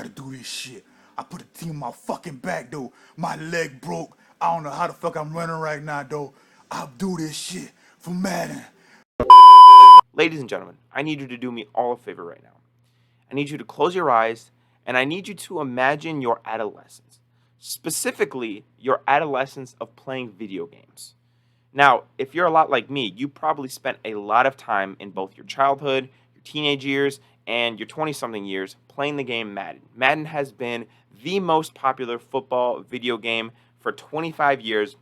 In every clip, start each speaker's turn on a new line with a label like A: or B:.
A: gotta do this shit. I put a team on my fucking back, though. My leg broke. I don't know how the fuck I'm running right now, though. I'll do this shit for Madden.
B: Ladies and gentlemen, I need you to do me all a favor right now. I need you to close your eyes, and I need you to imagine your adolescence, specifically your adolescence of playing video games. Now, if you're a lot like me, you probably spent a lot of time in both your childhood, your teenage years, and your 20-something years playing the game Madden. Madden has been the most popular football video game for 25 years,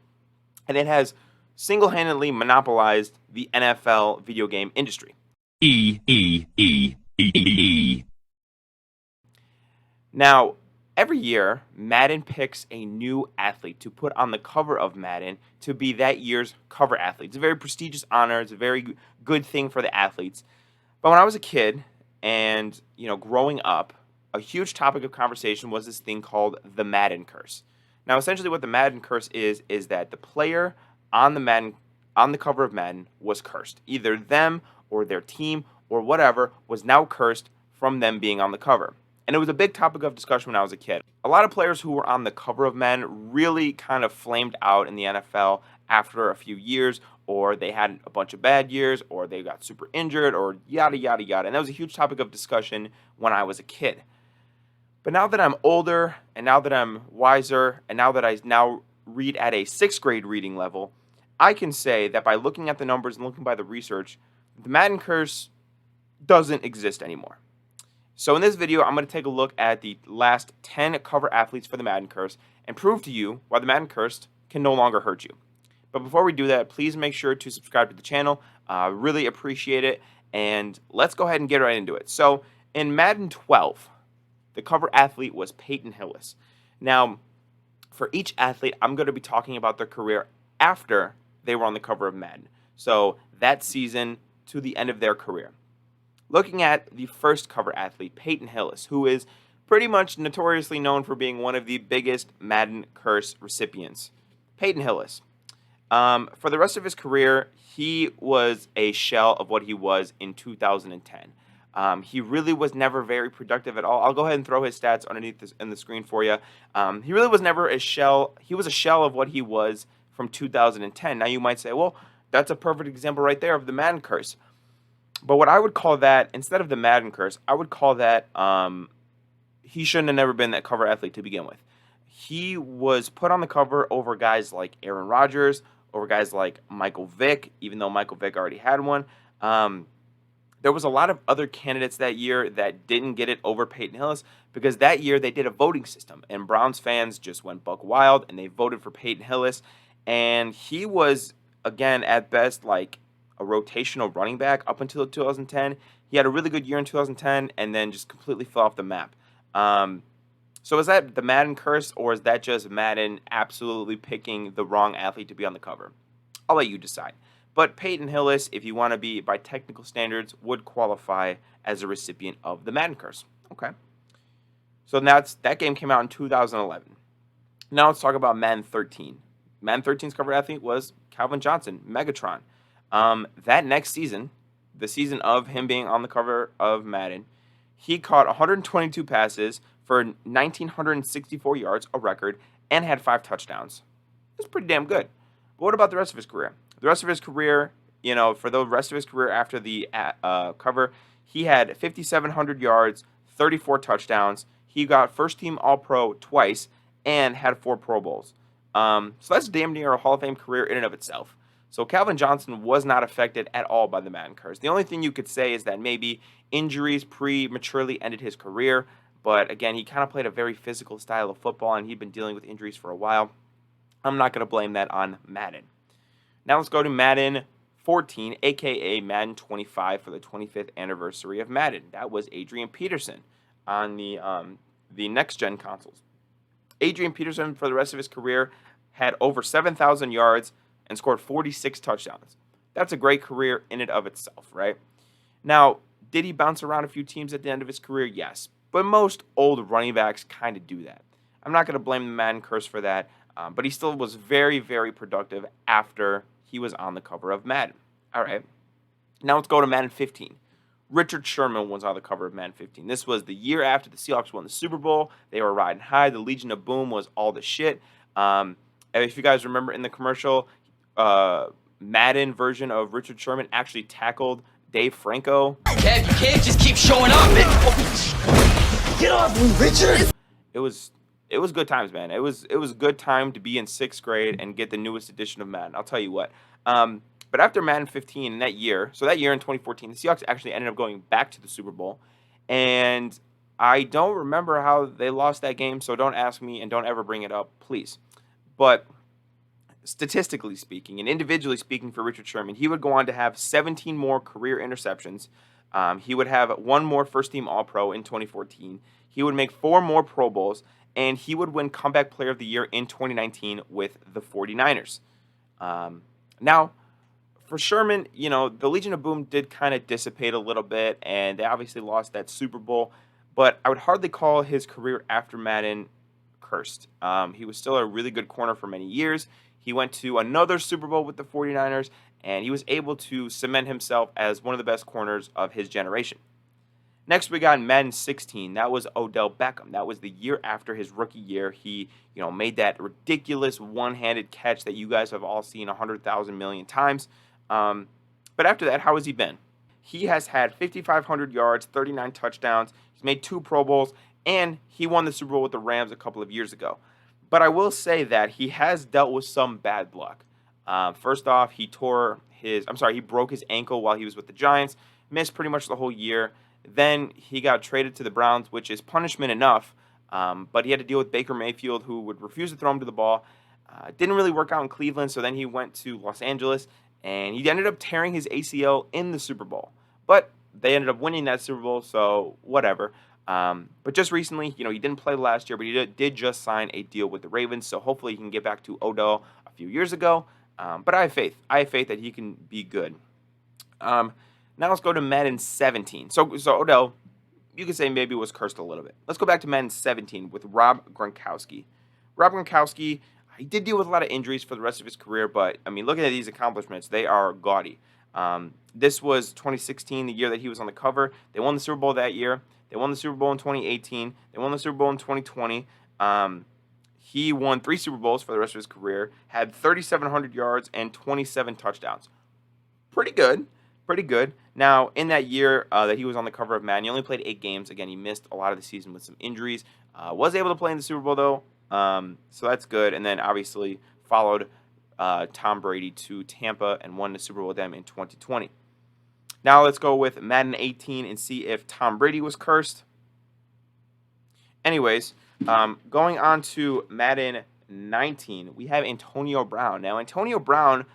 B: and it has single-handedly monopolized the NFL video game industry.
C: E E E E E.
B: Now, every year, Madden picks a new athlete to put on the cover of Madden to be that year's cover athlete. It's a very prestigious honor. It's a very good thing for the athletes. But when I was a kid and, growing up, a huge topic of conversation was this thing called the Madden Curse. Now, essentially what the Madden Curse is that the player on the cover of Madden was cursed. Either them or their team or whatever was now cursed from them being on the cover. And it was a big topic of discussion when I was a kid. A lot of players who were on the cover of Madden really kind of flamed out in the NFL after a few years, or they had a bunch of bad years, or they got super injured, or yada, yada, yada. And that was a huge topic of discussion when I was a kid. But now that I'm older, and now that I'm wiser, and now that I now read at a 6th grade reading level, I can say that by looking at the numbers and looking by the research, the Madden Curse doesn't exist anymore. So in this video, I'm going to take a look at the last 10 cover athletes for the Madden Curse and prove to you why the Madden Curse can no longer hurt you. But before we do that, please make sure to subscribe to the channel. Really appreciate it. And let's go ahead and get right into it. So in Madden 12, the cover athlete was Peyton Hillis. Now, for each athlete, I'm going to be talking about their career after they were on the cover of Madden. So that season to the end of their career. Looking at the first cover athlete, Peyton Hillis, who is pretty much notoriously known for being one of the biggest Madden Curse recipients. Peyton Hillis. For the rest of his career, he was a shell of what he was in 2010. He really was never very productive at all. I'll go ahead and throw his stats underneath this in the screen for you. He really was never a shell. He was a shell of what he was from 2010. Now you might say, well, that's a perfect example right there of the Madden Curse. But what I would call that, instead of the Madden Curse, I would call that he shouldn't have never been that cover athlete to begin with. He was put on the cover over guys like Aaron Rodgers, over guys like Michael Vick, even though Michael Vick already had one. There was a lot of other candidates that year that didn't get it over Peyton Hillis because that year they did a voting system, and Browns fans just went buck wild, and they voted for Peyton Hillis. And he was, again, at best, like a rotational running back up until 2010. He had a really good year in 2010 and then just completely fell off the map. So is that the Madden Curse, or is that just Madden absolutely picking the wrong athlete to be on the cover? I'll let you decide. But Peyton Hillis, if you want to be by technical standards, would qualify as a recipient of the Madden Curse. Okay. So that game came out in 2011. Now let's talk about Madden 13. Madden 13's cover athlete was Calvin Johnson, Megatron. That next season, the season of him being on the cover of Madden, he caught 122 passes for 1,964 yards, a record, and had 5 touchdowns. That's pretty damn good. But what about the rest of his career? The rest of his career, for the rest of his career after the cover, he had 5,700 yards, 34 touchdowns. He got first-team All-Pro twice and had 4 Pro Bowls. So that's damn near a Hall of Fame career in and of itself. So Calvin Johnson was not affected at all by the Madden Curse. The only thing you could say is that maybe injuries prematurely ended his career. But again, he kind of played a very physical style of football, and he'd been dealing with injuries for a while. I'm not going to blame that on Madden. Now let's go to Madden 14, a.k.a. Madden 25 for the 25th anniversary of Madden. That was Adrian Peterson on the next-gen consoles. Adrian Peterson, for the rest of his career, had over 7,000 yards and scored 46 touchdowns. That's a great career in and of itself, right? Now, did he bounce around a few teams at the end of his career? Yes. But most old running backs kind of do that. I'm not going to blame the Madden Curse for that, but he still was very, very productive after he was on the cover of Madden. All right. Now let's go to Madden 15. Richard Sherman was on the cover of Madden 15. This was the year after the Seahawks won the Super Bowl. They were riding high. The Legion of Boom was all the shit. If you guys remember in the commercial, Madden version of Richard Sherman actually tackled Dave Franco.
D: Kev, you can't just keep showing up. Get off me, Richard!
B: It was good times, man. It was a good time to be in 6th grade and get the newest edition of Madden. I'll tell you what. But after Madden 15 in that year, so that year in 2014, the Seahawks actually ended up going back to the Super Bowl. And I don't remember how they lost that game, so don't ask me and don't ever bring it up, please. But statistically speaking and individually speaking for Richard Sherman, he would go on to have 17 more career interceptions. He would have 1 more first-team All-Pro in 2014. He would make 4 more Pro Bowls, and he would win Comeback Player of the Year in 2019 with the 49ers. Now, for Sherman, the Legion of Boom did kind of dissipate a little bit, and they obviously lost that Super Bowl, but I would hardly call his career after Madden cursed. He was still a really good corner for many years. He went to another Super Bowl with the 49ers, and he was able to cement himself as one of the best corners of his generation. Next, we got Madden 16. That was Odell Beckham. That was the year after his rookie year. He, made that ridiculous one-handed catch that you guys have all seen 100,000 million times. But after that, how has he been? He has had 5,500 yards, 39 touchdowns. He's made 2 Pro Bowls, and he won the Super Bowl with the Rams a couple of years ago. But I will say that he has dealt with some bad luck. First off, he broke his ankle while he was with the Giants, missed pretty much the whole year. Then he got traded to the Browns, which is punishment enough, but he had to deal with Baker Mayfield, who would refuse to throw him to the ball. Didn't really work out in Cleveland, so then he went to Los Angeles, and he ended up tearing his ACL in the Super Bowl. But they ended up winning that Super Bowl, so whatever. But just recently, he didn't play last year, but he did just sign a deal with the Ravens, so hopefully he can get back to Odell a few years ago. But I have faith. I have faith that he can be good. Now let's go to Madden 17. So Odell, you could say maybe was cursed a little bit. Let's go back to Madden 17 with Rob Gronkowski. Rob Gronkowski, he did deal with a lot of injuries for the rest of his career, but, looking at these accomplishments, they are gaudy. This was 2016, the year that he was on the cover. They won the Super Bowl that year. They won the Super Bowl in 2018. They won the Super Bowl in 2020. He won 3 Super Bowls for the rest of his career, had 3,700 yards and 27 touchdowns. Pretty good. Now, in that year that he was on the cover of Madden, he only played 8 games. Again, he missed a lot of the season with some injuries. Was able to play in the Super Bowl, though, so that's good. And then, obviously, followed Tom Brady to Tampa and won the Super Bowl with them in 2020. Now, let's go with Madden 18 and see if Tom Brady was cursed. Anyways, going on to Madden 19, we have Antonio Brown. Now, Antonio Brown,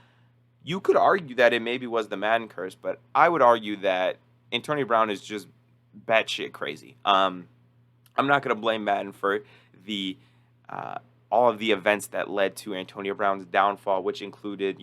B: you could argue that it maybe was the Madden curse, but I would argue that Antonio Brown is just batshit crazy. I'm not going to blame Madden for the all of the events that led to Antonio Brown's downfall, which included,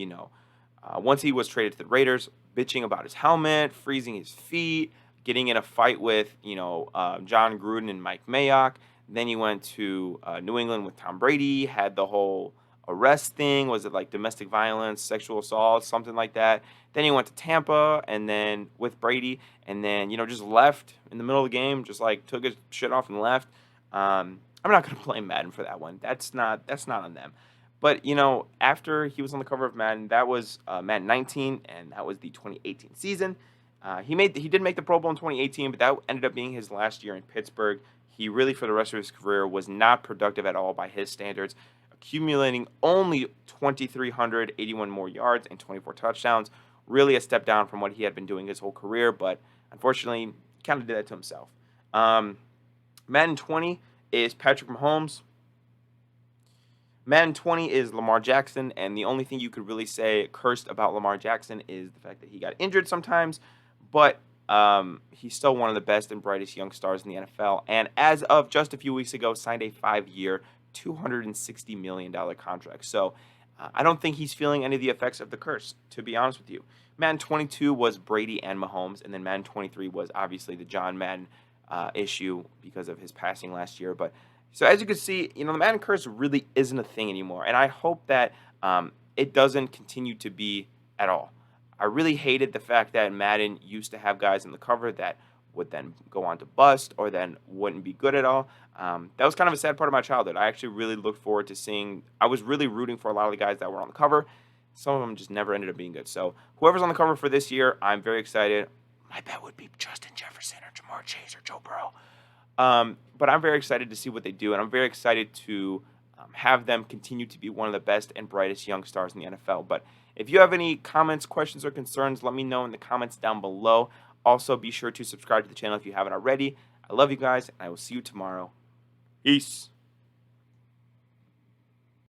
B: once he was traded to the Raiders, bitching about his helmet, freezing his feet, getting in a fight with, John Gruden and Mike Mayock. Then he went to New England with Tom Brady, had the whole arrest thing. Was it like domestic violence, sexual assault, something like that? Then he went to Tampa and then with Brady and then, just left in the middle of the game, just like took his shit off and left. I'm not going to blame Madden for that one. That's not on them. But, after he was on the cover of Madden, that was Madden 19, and that was the 2018 season. He did make the Pro Bowl in 2018, but that ended up being his last year in Pittsburgh. He really, for the rest of his career, was not productive at all by his standards, accumulating only 2,381 more yards and 24 touchdowns. Really a step down from what he had been doing his whole career, but unfortunately, kind of did that to himself. Madden 20 is Patrick Mahomes. Madden 20 is Lamar Jackson, and the only thing you could really say cursed about Lamar Jackson is the fact that he got injured sometimes, but he's still one of the best and brightest young stars in the NFL, and as of just a few weeks ago, signed a 5-year, $260 million contract. So I don't think he's feeling any of the effects of the curse, to be honest with you. Madden 22 was Brady and Mahomes, and then Madden 23 was obviously the John Madden issue because of his passing last year, but so as you can see, the Madden curse really isn't a thing anymore, and I hope that it doesn't continue to be at all. I really hated the fact that Madden used to have guys in the cover that would then go on to bust or then wouldn't be good at all. That was kind of a sad part of my childhood. I actually really looked forward to seeing. I was really rooting for a lot of the guys that were on the cover. Some of them just never ended up being good. So whoever's on the cover for this year, I'm very excited. My bet would be Justin Jefferson or Jamar Chase or Joe Burrow. But I'm very excited to see what they do, and I'm very excited to have them continue to be one of the best and brightest young stars in the NFL. But if you have any comments, questions, or concerns, let me know in the comments down below. Also, be sure to subscribe to the channel if you haven't already. I love you guys, and I will see you tomorrow. Peace.